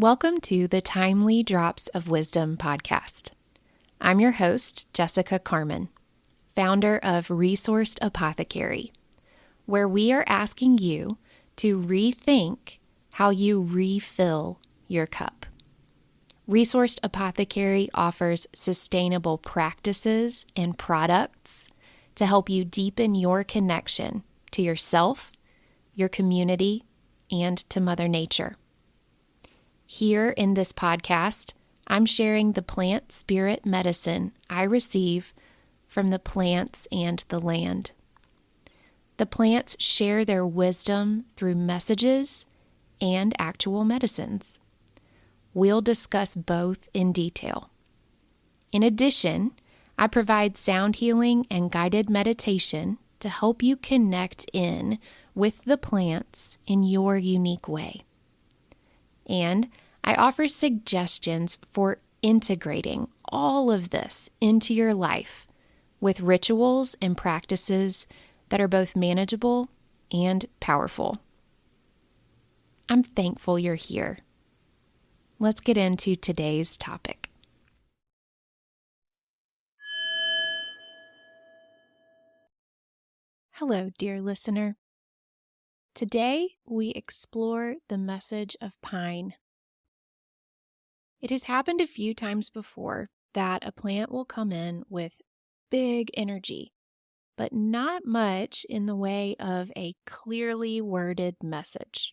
Welcome to the Timely Drops of Wisdom podcast. I'm your host, Jessica Carmon, founder of ReSourced Apothecary, where we are asking you to rethink how you refill your cup. ReSourced Apothecary offers sustainable practices and products to help you deepen your connection to yourself, your community, and to Mother Nature. Here in this podcast, I'm sharing the plant spirit medicine I receive from the plants and the land. The plants share their wisdom through messages and actual medicines. We'll discuss both in detail. In addition, I provide sound healing and guided meditation to help you connect in with the plants in your unique way. And I offer suggestions for integrating all of this into your life with rituals and practices that are both manageable and powerful. I'm thankful you're here. Let's get into today's topic. Hello, dear listener. Today, we explore the message of pine. It has happened a few times before that a plant will come in with big energy, but not much in the way of a clearly worded message.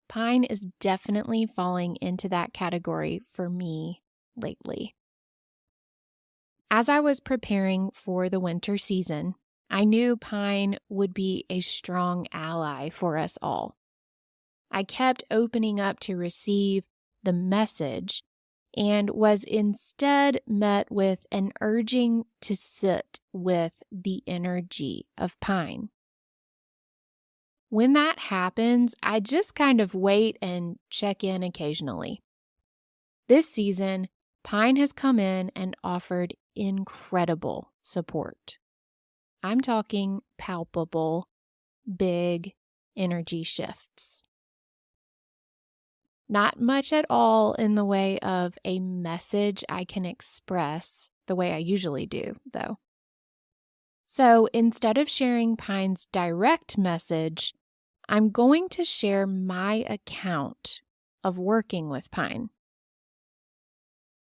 Pine is definitely falling into that category for me lately. As I was preparing for the winter season, I knew pine would be a strong ally for us all. I kept opening up to receive the message and was instead met with an urging to sit with the energy of pine. When that happens, I just kind of wait and check in occasionally. This season, pine has come in and offered incredible support. I'm talking palpable, big energy shifts. Not much at all in the way of a message I can express the way I usually do, though. So instead of sharing pine's direct message, I'm going to share my account of working with pine.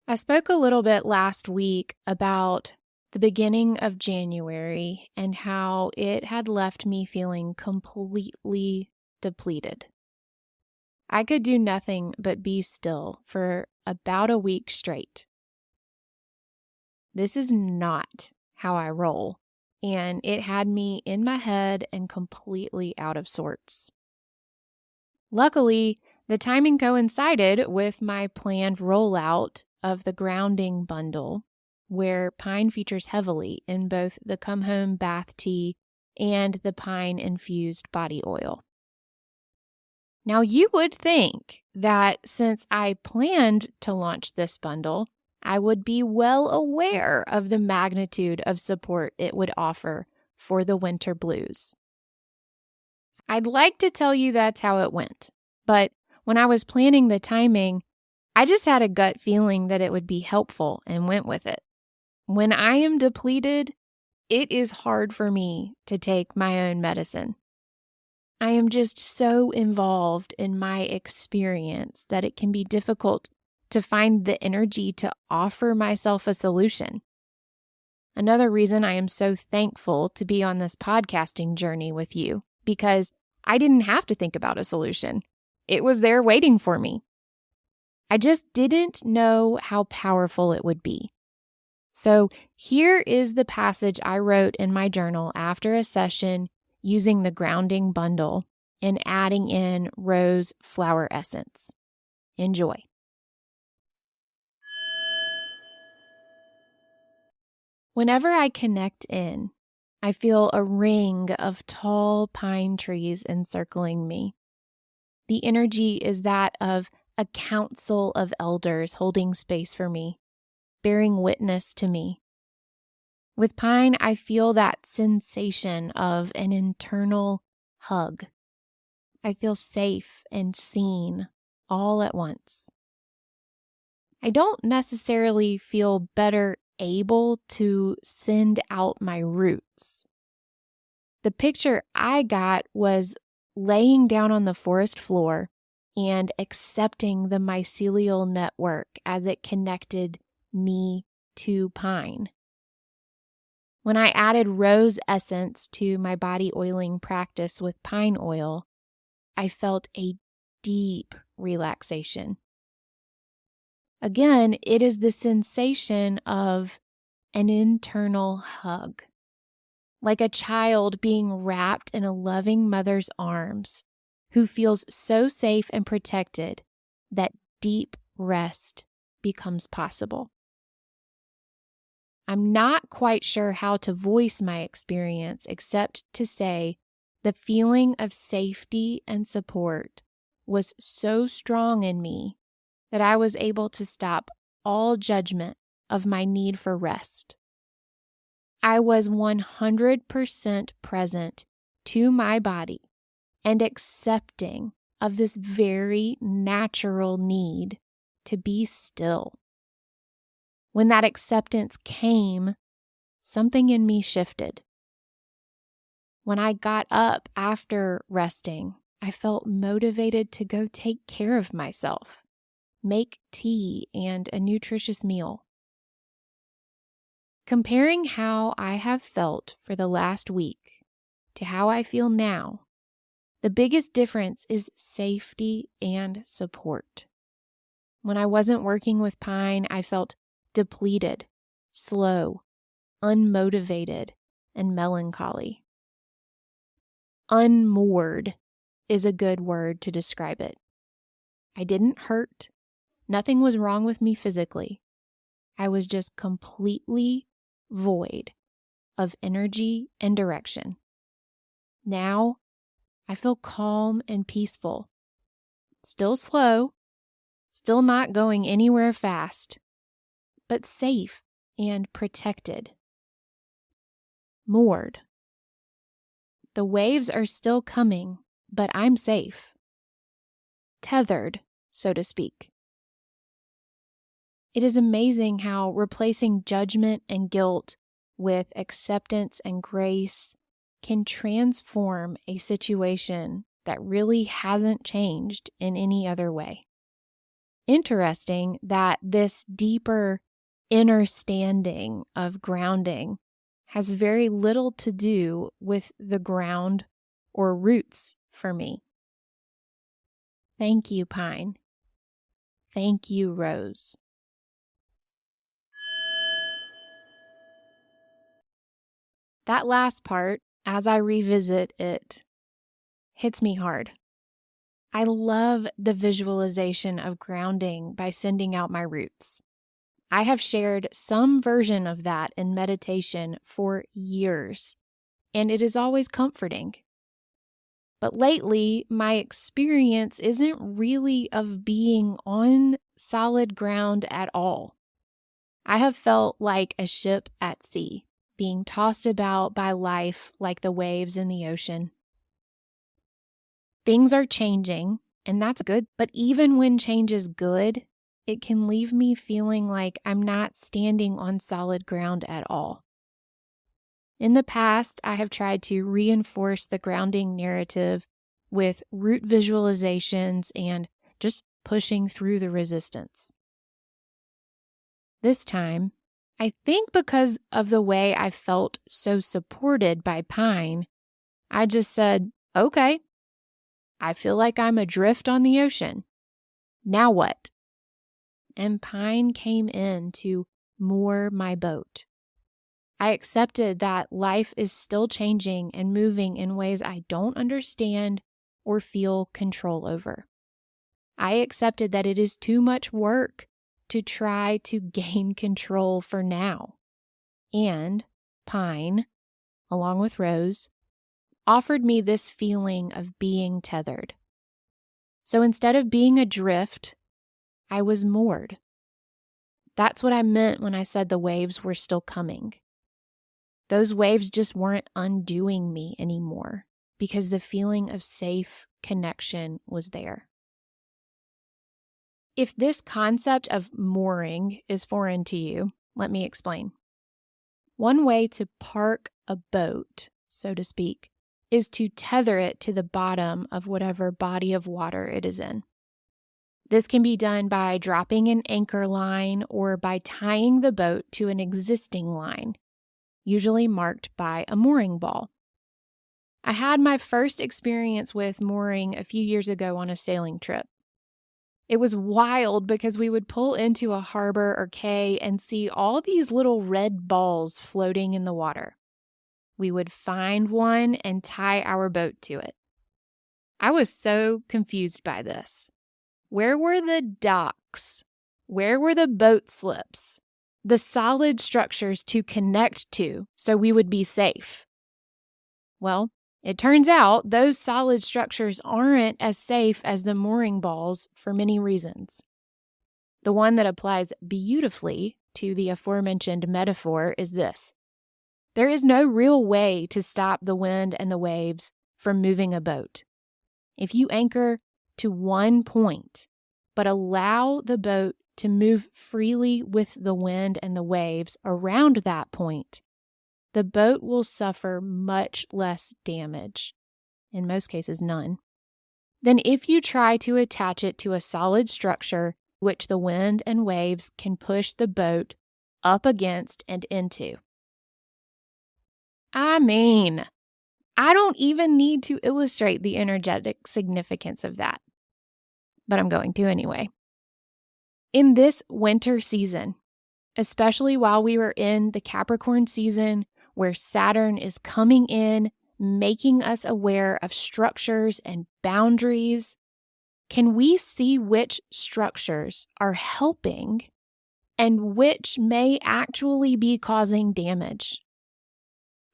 I spoke a little bit last week about the beginning of January and how it had left me feeling completely depleted. I could do nothing but be still for about a week straight. This is not how I roll, and it had me in my head and completely out of sorts. Luckily, the timing coincided with my planned rollout of the grounding bundle, where pine features heavily in both the Come Home Bath Tea and the pine infused body oil. Now, you would think that since I planned to launch this bundle, I would be well aware of the magnitude of support it would offer for the winter blues. I'd like to tell you that's how it went, but when I was planning the timing, I just had a gut feeling that it would be helpful and went with it. When I am depleted, it is hard for me to take my own medicine. I am just so involved in my experience that it can be difficult to find the energy to offer myself a solution. Another reason I am so thankful to be on this podcasting journey with you, because I didn't have to think about a solution. It was there waiting for me. I just didn't know how powerful it would be. So here is the passage I wrote in my journal after a session using the grounding bundle and adding in rose flower essence. Enjoy. Whenever I connect in, I feel a ring of tall pine trees encircling me. The energy is that of a council of elders holding space for me, bearing witness to me. With pine, I feel that sensation of an internal hug. I feel safe and seen, all at once. I don't necessarily feel better able to send out my roots. The picture I got was laying down on the forest floor and accepting the mycelial network as it connected me to pine. When I added rose essence to my body oiling practice with pine oil, I felt a deep relaxation. Again, it is the sensation of an internal hug, like a child being wrapped in a loving mother's arms who feels so safe and protected that deep rest becomes possible. I'm not quite sure how to voice my experience except to say the feeling of safety and support was so strong in me that I was able to stop all judgment of my need for rest. I was 100% present to my body and accepting of this very natural need to be still. When that acceptance came, something in me shifted. When I got up after resting, I felt motivated to go take care of myself, make tea and a nutritious meal. Comparing how I have felt for the last week to how I feel now, the biggest difference is safety and support. When I wasn't working with pine, I felt depleted, slow, unmotivated, and melancholy. Unmoored is a good word to describe it. I didn't hurt. Nothing was wrong with me physically. I was just completely void of energy and direction. Now, I feel calm and peaceful. Still slow, still not going anywhere fast, but safe and protected. Moored. The waves are still coming, but I'm safe. Tethered, so to speak. It is amazing how replacing judgment and guilt with acceptance and grace can transform a situation that really hasn't changed in any other way. Interesting that this deeper inner standing of grounding has very little to do with the ground or roots for me. Thank you, pine. Thank you, rose. That last part, as I revisit it, hits me hard. I love the visualization of grounding by sending out my roots. I have shared some version of that in meditation for years, and it is always comforting. But lately, my experience isn't really of being on solid ground at all. I have felt like a ship at sea, being tossed about by life like the waves in the ocean. Things are changing, and that's good. But even when change is good, it can leave me feeling like I'm not standing on solid ground at all. In the past, I have tried to reinforce the grounding narrative with root visualizations and just pushing through the resistance. This time, I think because of the way I felt so supported by pine, I just said, okay, I feel like I'm adrift on the ocean. Now what? And pine came in to moor my boat. I accepted that life is still changing and moving in ways I don't understand or feel control over. I accepted that it is too much work to try to gain control for now. And pine, along with rose, offered me this feeling of being tethered. So instead of being adrift, I was moored. That's what I meant when I said the waves were still coming. Those waves just weren't undoing me anymore because the feeling of safe connection was there. If this concept of mooring is foreign to you, let me explain. One way to park a boat, so to speak, is to tether it to the bottom of whatever body of water it is in. This can be done by dropping an anchor line or by tying the boat to an existing line, usually marked by a mooring ball. I had my first experience with mooring a few years ago on a sailing trip. It was wild because we would pull into a harbor or cay and see all these little red balls floating in the water. We would find one and tie our boat to it. I was so confused by this. Where were the docks? Where were the boat slips? The solid structures to connect to so we would be safe? Well, it turns out those solid structures aren't as safe as the mooring balls for many reasons. The one that applies beautifully to the aforementioned metaphor is this. There is no real way to stop the wind and the waves from moving a boat. If you anchor to one point, but allow the boat to move freely with the wind and the waves around that point, the boat will suffer much less damage, in most cases none, than if you try to attach it to a solid structure which the wind and waves can push the boat up against and into. I don't even need to illustrate the energetic significance of that, but I'm going to anyway. In this winter season, especially while we were in the Capricorn season, where Saturn is coming in, making us aware of structures and boundaries, can we see which structures are helping and which may actually be causing damage?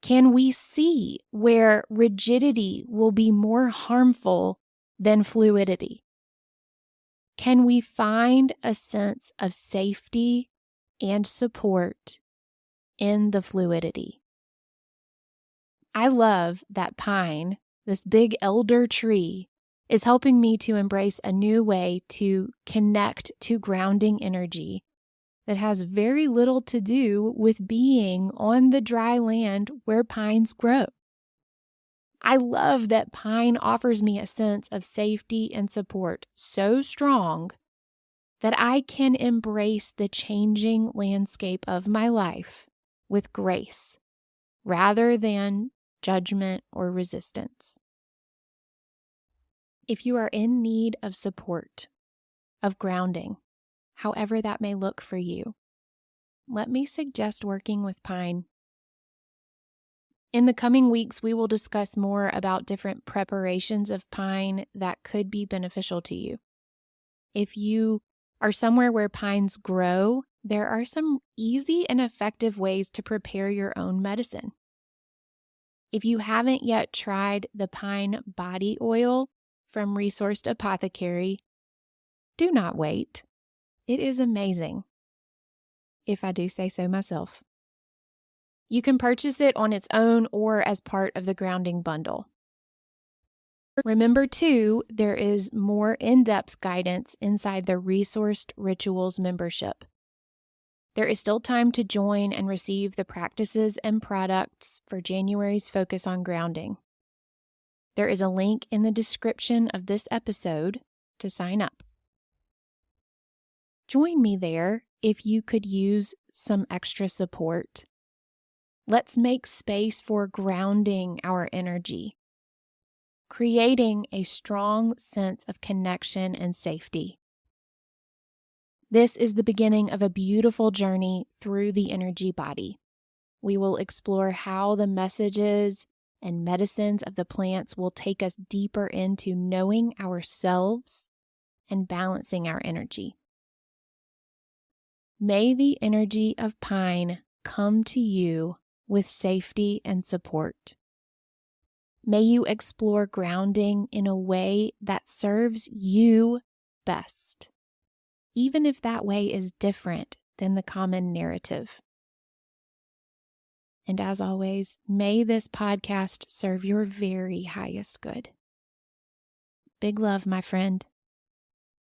Can we see where rigidity will be more harmful than fluidity? Can we find a sense of safety and support in the fluidity? I love that pine, this big elder tree, is helping me to embrace a new way to connect to grounding energy that has very little to do with being on the dry land where pines grow. I love that pine offers me a sense of safety and support so strong that I can embrace the changing landscape of my life with grace rather than judgment or resistance. If you are in need of support, of grounding, however that may look for you, let me suggest working with pine. In the coming weeks, we will discuss more about different preparations of pine that could be beneficial to you. If you are somewhere where pines grow, there are some easy and effective ways to prepare your own medicine. If you haven't yet tried the pine body oil from ReSourced Apothecary, do not wait. It is amazing, if I do say so myself. You can purchase it on its own or as part of the grounding bundle. Remember, too, there is more in-depth guidance inside the ReSourced Rituals membership. There is still time to join and receive the practices and products for January's focus on grounding. There is a link in the description of this episode to sign up. Join me there if you could use some extra support. Let's make space for grounding our energy, creating a strong sense of connection and safety. This is the beginning of a beautiful journey through the energy body. We will explore how the messages and medicines of the plants will take us deeper into knowing ourselves and balancing our energy. May the energy of pine come to you with safety and support. May you explore grounding in a way that serves you best, even if that way is different than the common narrative. And as always, may this podcast serve your very highest good. Big love, my friend.